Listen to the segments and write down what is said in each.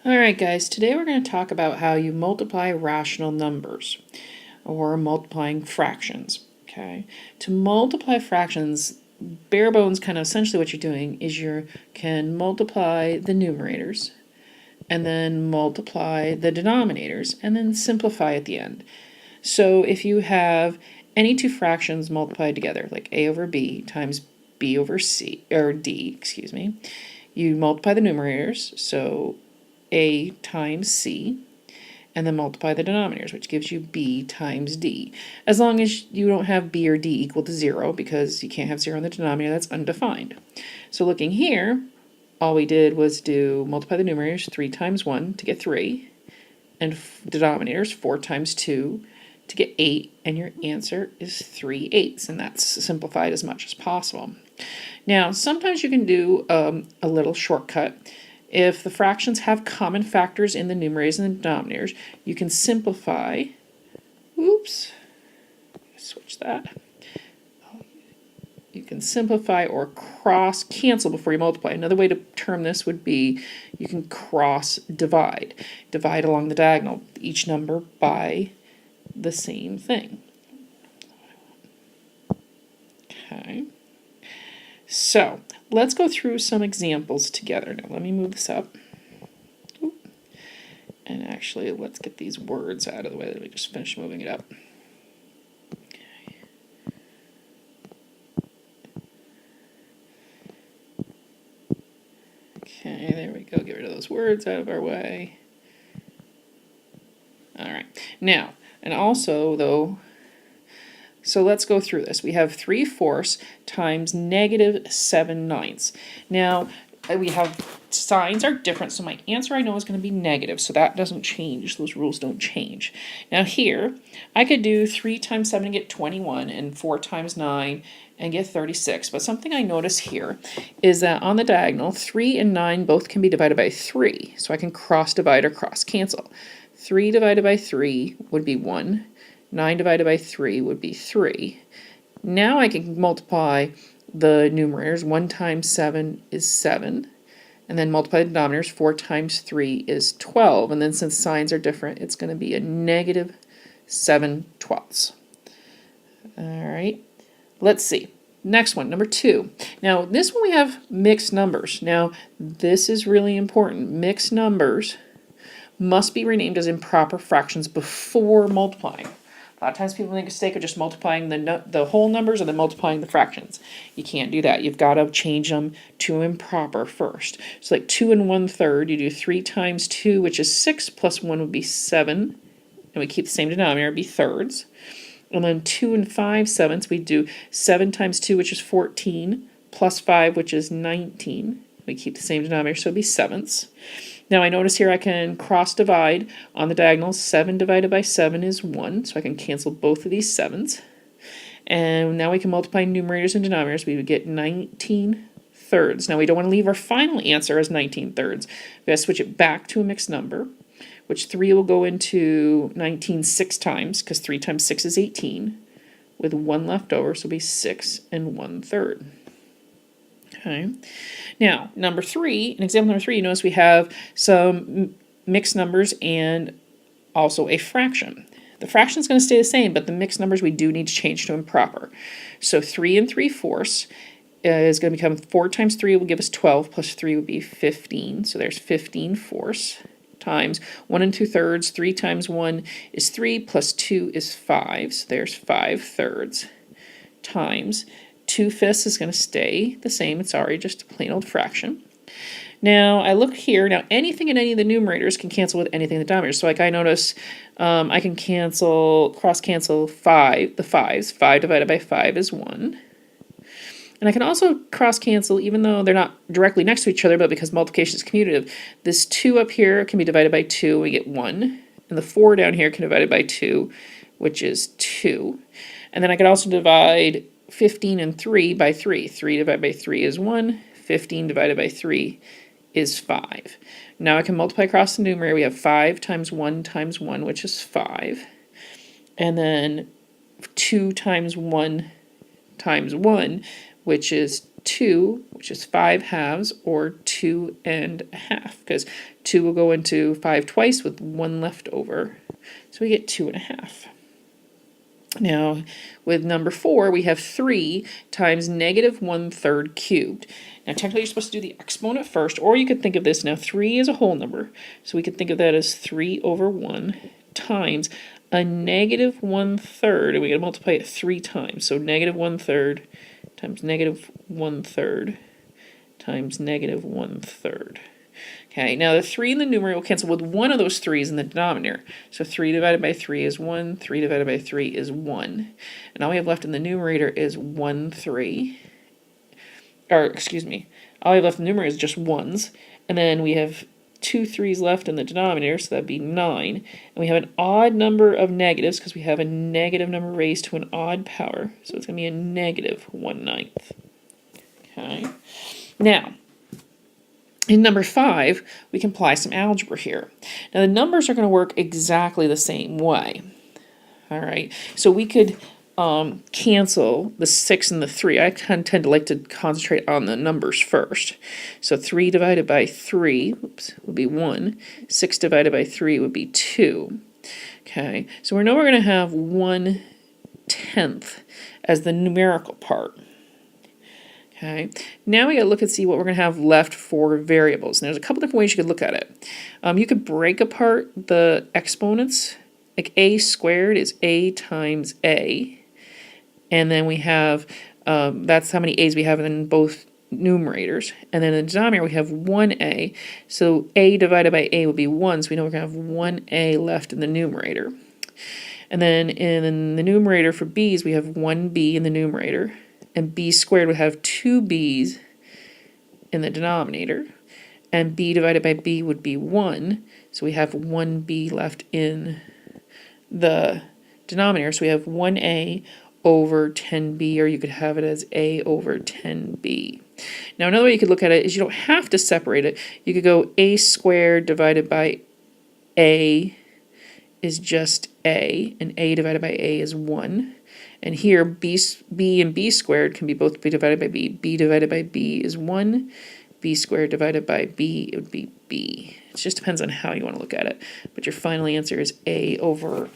Alright guys, today we're going to talk about how you multiply rational numbers or multiplying fractions. Okay, to multiply fractions, bare bones kind of essentially what you're doing is you can multiply the numerators and then multiply the denominators and then simplify at the end. So if you have any two fractions multiplied together, like a over b times b over c, or d, excuse me, you multiply the numerators, so a times c, and then multiply the denominators, which gives you b times d. As long as you don't have b or d equal to 0, because you can't have 0 in the denominator, that's undefined. So looking here, all we did was multiply the numerators, 3 times 1 to get 3, and denominators, 4 times 2 to get 8, and your answer is 3/8, and that's simplified as much as possible. Now, sometimes you can do a little shortcut. If the fractions have common factors in the numerators and the denominators, you can simplify. Oops, switch that. You can simplify or cross cancel before you multiply. Another way to term this would be you can cross divide. Divide along the diagonal each number by the same thing. Okay. So let's go through some examples together. Now let me move this up. And actually, let's get these words out of the way. Let me just finish moving it up. Okay, there we go. Get rid of those words out of our way. All right. Now, and also, though, so let's go through this. We have 3/4 times -7/9. Now, we have signs are different, so my answer I know is going to be negative, so that doesn't change. Those rules don't change. Now here, I could do 3 times 7 and get 21, and 4 times 9 and get 36. But something I notice here is that on the diagonal, 3 and 9 both can be divided by 3, so I can cross divide or cross cancel. 3 divided by 3 would be 1. 9 divided by 3 would be 3. Now I can multiply the numerators. 1 times 7 is 7. And then multiply the denominators. 4 times 3 is 12. And then since signs are different, it's going to be a -7/12. All right. Let's see. Next one, number 2. Now, this one we have mixed numbers. Now, this is really important. Mixed numbers must be renamed as improper fractions before multiplying. A lot of times people make a mistake of just multiplying the whole numbers and then multiplying the fractions. You can't do that. You've got to change them to improper first. So like 2 1/3, you do 3 times 2, which is 6, plus 1 would be 7. And we keep the same denominator, it'd be thirds. And then 2 5/7, we do 7 times 2, which is 14, plus 5, which is 19. We keep the same denominator, so it'd be sevenths. Now I notice here I can cross divide on the diagonals. 7 divided by 7 is 1, so I can cancel both of these 7s. And now we can multiply numerators and denominators. We would get 19/3. Now we don't want to leave our final answer as 19/3. We have to switch it back to a mixed number, which 3 will go into 19 6 times, because 3 times 6 is 18, with 1 left over, so it'll be 6 1/3. Okay. Now, number 3, in example number 3, you notice we have some mixed numbers and also a fraction. The fraction is going to stay the same, but the mixed numbers we do need to change to improper. So 3 3/4 is going to become 4 times 3 will give us 12, plus 3 would be 15. So there's 15/4 times 1 2/3. 3 times 1 is 3, plus 2 is 5. So there's 5/3 times 2/5 is going to stay the same. It's already just a plain old fraction. Now, I look here. Now, anything in any of the numerators can cancel with anything in the denominators. So, like I notice, I can cross cancel 5, the 5s. 5 divided by 5 is 1. And I can also cross cancel, even though they're not directly next to each other, but because multiplication is commutative. This 2 up here can be divided by 2, we get 1. And the 4 down here can be divided by 2, which is 2. And then I can also divide 15 and 3 by 3. 3 divided by 3 is 1. 15 divided by 3 is 5. Now I can multiply across the numerator. We have 5 times 1 times 1, which is 5. And then 2 times 1 times 1, which is 2, which is 5 halves, or 2 and a half, because 2 will go into 5 twice with 1 left over. So we get 2 and a half. Now, with number 4, we have 3 times negative 1/3 cubed. Now, technically, you're supposed to do the exponent first, or you could think of this. Now, 3 is a whole number, so we could think of that as 3 over 1 times a negative 1/3, and we got to multiply it 3 times. So negative 1/3 times negative 1/3 times negative 1/3. Okay, now the 3 in the numerator will cancel with one of those 3's in the denominator. So 3 divided by 3 is 1, 3 divided by 3 is 1. And all we have left in the numerator is 1, 3. Or, excuse me, all we have left in the numerator is just 1's. And then we have 2 3's left in the denominator, so that'd be 9. And we have an odd number of negatives because we have a negative number raised to an odd power. So it's going to be a negative 1/9. Okay, now, in number 5, we can apply some algebra here. Now the numbers are going to work exactly the same way. All right, so we could cancel the 6 and the 3. I tend to like to concentrate on the numbers first. So 3 divided by 3 would be 1. 6 divided by 3 would be 2. Okay, so we know we're going to have 1/10 as the numerical part. Okay, now we got to look and see what we're going to have left for variables. And there's a couple different ways you could look at it. You could break apart the exponents. Like a squared is a times a. And then we have, that's how many a's we have in both numerators. And then in the denominator we have 1a. So a divided by a would be 1. So we know we're going to have 1a left in the numerator. And then in the numerator for b's we have 1b in the numerator. And b squared would have 2b's in the denominator. And b divided by b would be 1. So we have 1b left in the denominator. So we have 1a over 10b, or you could have it as a over 10b. Now another way you could look at it is you don't have to separate it. You could go a squared divided by a is just a, and a divided by a is 1. And here, b and b squared can be both b divided by b. B divided by b is 1. B squared divided by b, it would be b. It just depends on how you want to look at it. But your final answer is a over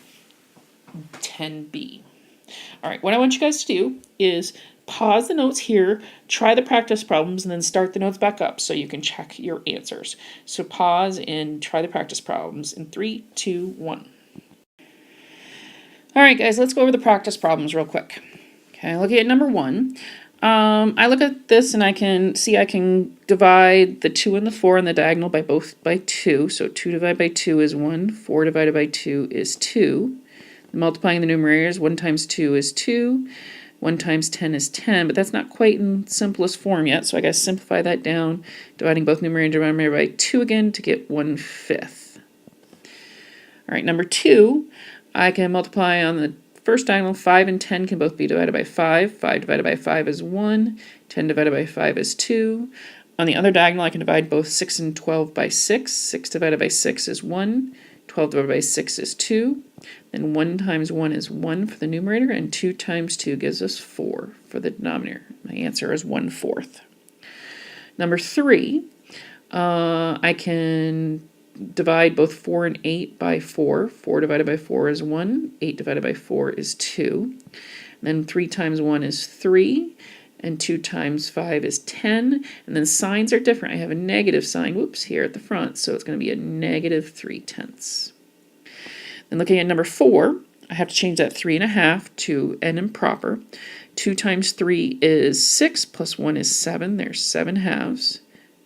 10b. All right, what I want you guys to do is pause the notes here, try the practice problems, and then start the notes back up so you can check your answers. So pause and try the practice problems in 3, 2, 1. All right, guys, let's go over the practice problems real quick. Okay, looking at number 1. I look at this and I can see I can divide the 2 and the 4 on the diagonal by 2. So 2 divided by 2 is 1. 4 divided by 2 is 2. Multiplying the numerators, 1 times 2 is 2. 1 times 10 is 10, but that's not quite in simplest form yet, so I got to simplify that down, dividing both numerator and denominator by 2 again to get 1/5. All right, number 2. I can multiply on the first diagonal. 5 and 10 can both be divided by 5. 5 divided by 5 is 1. 10 divided by 5 is 2. On the other diagonal, I can divide both 6 and 12 by 6. 6 divided by 6 is 1. 12 divided by 6 is 2. Then 1 times 1 is 1 for the numerator, and 2 times 2 gives us 4 for the denominator. My answer is 1/4. Number 3, I can divide both 4 and 8 by 4. 4 divided by 4 is 1. 8 divided by 4 is 2. And then 3 times 1 is 3. And 2 times 5 is 10. And then signs are different. I have a negative sign, here at the front. So it's going to be a negative 3/10. Then looking at number 4, I have to change that 3.5 to an improper. 2 times 3 is 6, plus 1 is 7. There's 7 halves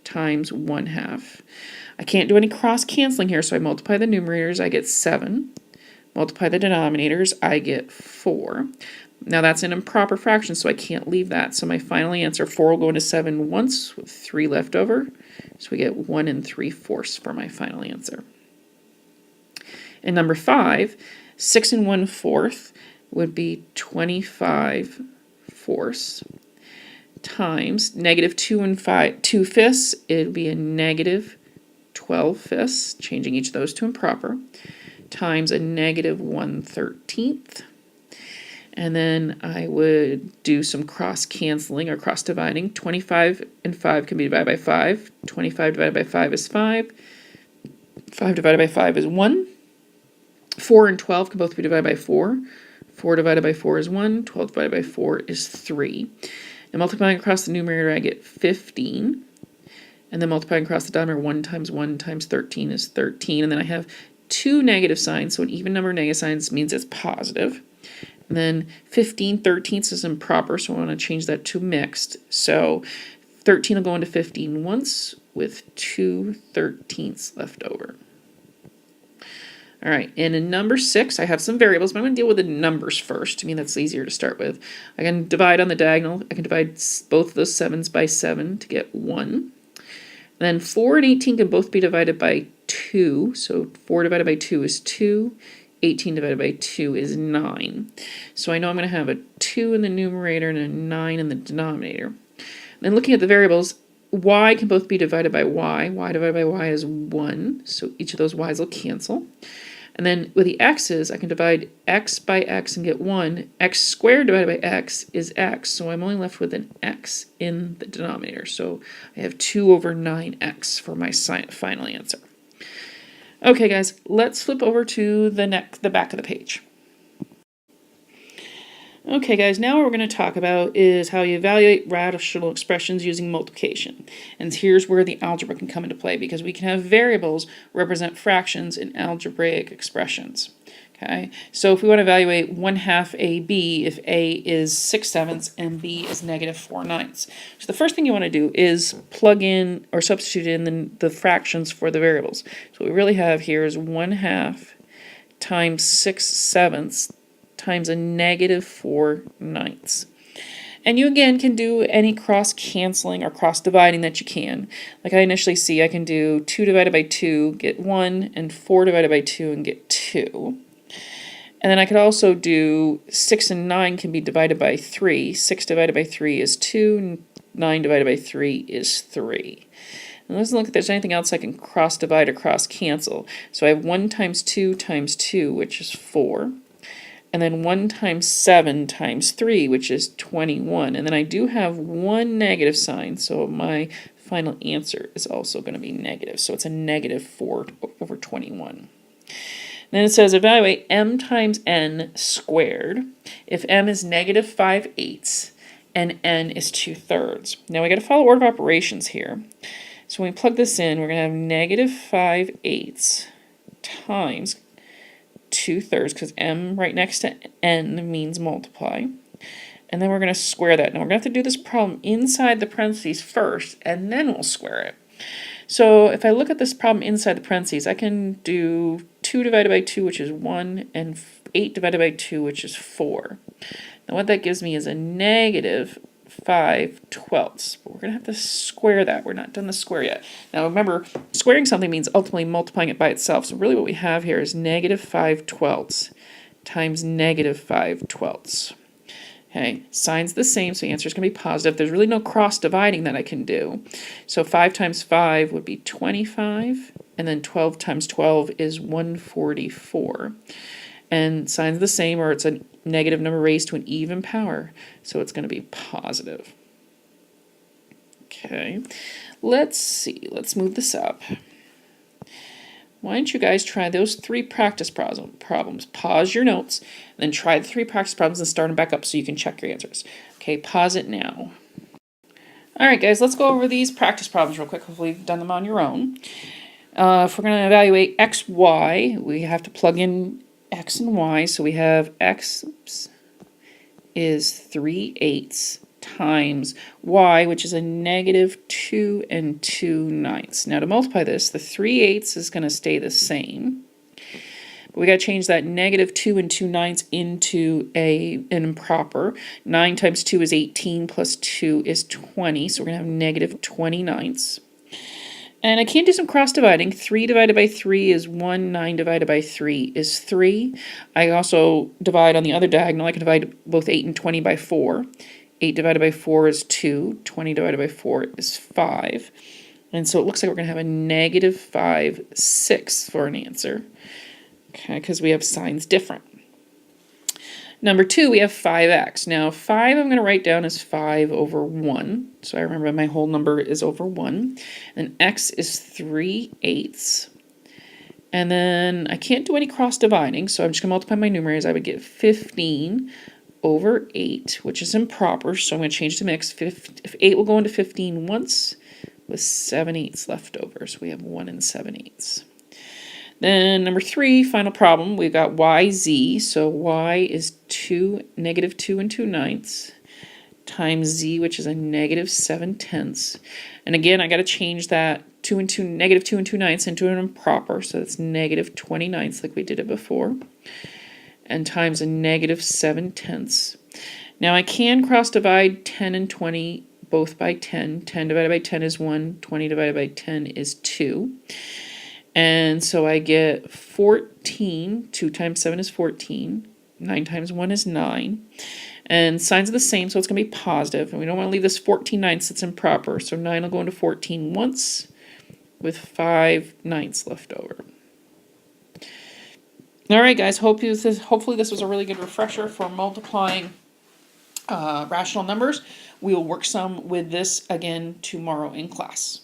times 1/2. I can't do any cross canceling here, so I multiply the numerators, I get 7. Multiply the denominators, I get 4. Now that's an improper fraction, so I can't leave that. So my final answer, 4 will go into 7 once, with 3 left over. So we get 1 3/4 for my final answer. And number 5, 6 1/4 would be 25/4 times negative 2 2/5. It would be a negative 12/5, changing each of those to improper, times a negative 1/13. And then I would do some cross canceling or cross dividing. 25 and 5 can be divided by 5. 25 divided by 5 is 5. 5 divided by 5 is 1. 4 and 12 can both be divided by 4. 4 divided by 4 is 1. 12 divided by 4 is 3. And multiplying across the numerator, I get 15. And then multiplying across the denominator, 1 times 13 is 13. And then I have two negative signs, so an even number of negative signs means it's positive. And then 15 thirteenths is improper, so I want to change that to mixed. So 13 will go into 15 once with 2 thirteenths left over. All right, and in number 6, I have some variables, but I'm going to deal with the numbers first. I mean, that's easier to start with. I can divide on the diagonal. I can divide both of those 7s by 7 to get 1. And then 4 and 18 can both be divided by 2. So 4 divided by 2 is 2. 18 divided by 2 is 9. So I know I'm going to have a 2 in the numerator and a 9 in the denominator. Then looking at the variables, y can both be divided by y. Y divided by y is 1. So each of those y's will cancel. And then with the x's, I can divide x by x and get 1. X squared divided by x is x. So I'm only left with an x in the denominator. So I have 2 over 9x for my final answer. Okay, guys, let's flip over to the back of the page. Okay, guys, now what we're going to talk about is how you evaluate rational expressions using multiplication. And here's where the algebra can come into play, because we can have variables represent fractions in algebraic expressions. Okay, so if we want to evaluate 1/2 AB, if A is 6/7 and B is -4/9. So the first thing you want to do is plug in or substitute in the fractions for the variables. So what we really have here is 1/2 times 6/7 times a -4/9. And you again can do any cross canceling or cross dividing that you can. Like I initially see, I can do 2 divided by 2, get 1, and 4 divided by 2 and get 2. And then I could also do 6 and 9 can be divided by 3. 6 divided by 3 is 2, and 9 divided by 3 is 3. And let's look if there's anything else I can cross divide or cross cancel. So I have 1 times 2 times 2, which is 4. And then 1 times 7 times 3, which is 21. And then I do have one negative sign, so my final answer is also going to be negative. So it's a -4 over 21. Then it says evaluate m times n squared if m is -5/8 and n is 2/3. Now we got to follow order of operations here. So when we plug this in, we're going to have -5/8 times 2/3, because m right next to n means multiply. And then we're going to square that. Now we're going to have to do this problem inside the parentheses first, and then we'll square it. So if I look at this problem inside the parentheses, I can do 2 divided by 2, which is 1, and 8 divided by 2, which is 4. Now what that gives me is a -5/12. But we're going to have to square that. We're not done the square yet. Now remember, squaring something means ultimately multiplying it by itself. So really what we have here is -5/12 times -5/12. Okay, sign's the same, so the answer is going to be positive. There's really no cross dividing that I can do. So 5 times 5 would be 25, and then 12 times 12 is 144. And sign's the same, or it's a negative number raised to an even power, so it's going to be positive. Okay, let's see. Let's move this up. Why don't you guys try those 3 practice problems? Pause your notes, and then try the 3 practice problems and start them back up so you can check your answers. Okay, pause it now. All right, guys, let's go over these practice problems real quick. Hopefully you've done them on your own. If we're going to evaluate x, y, we have to plug in x and y. So we have x is 3/8 times y, which is a -2 and 2/9. Now to multiply this, the 3/8 is going to stay the same. But we got to change that -2 and 2/9 into an improper. 9 times 2 is 18 plus 2 is 20. So we're going to have -29. And I can do some cross dividing. 3 divided by 3 is 1. 9 divided by 3 is 3. I also divide on the other diagonal. I can divide both 8 and 20 by 4. 8 divided by 4 is 2. 20 divided by 4 is 5. And so it looks like we're going to have a -5/6 for an answer. Okay, because we have signs different. Number 2, we have 5x. Now 5 I'm going to write down as 5 over 1. So I remember my whole number is over 1. And x is 3/8. And then I can't do any cross dividing, so I'm just going to multiply my numerators. I would get 15 over 8, which is improper, so I'm going to change to mix. 8 will go into 15 once, with 7/8 left over. So we have 1 and 7/8. Then number 3, final problem, we've got yz. So y is negative 2 and 2/9 times z, which is a negative 7/10. And again, I got to change that negative 2 and 2/9 into an improper. So that's negative 29 like we did it before. And times a negative 7/10. Now I can cross divide 10 and 20 both by 10. 10 divided by 10 is 1. 20 divided by 10 is 2. And so I get 14. 2 times 7 is 14. 9 times 1 is 9. And signs are the same, so it's going to be positive. And we don't want to leave this 14/9 it's improper. So 9 will go into 14 once, with 5/9 left over. All right, guys, hopefully this was a really good refresher for multiplying rational numbers. We will work some with this again tomorrow in class.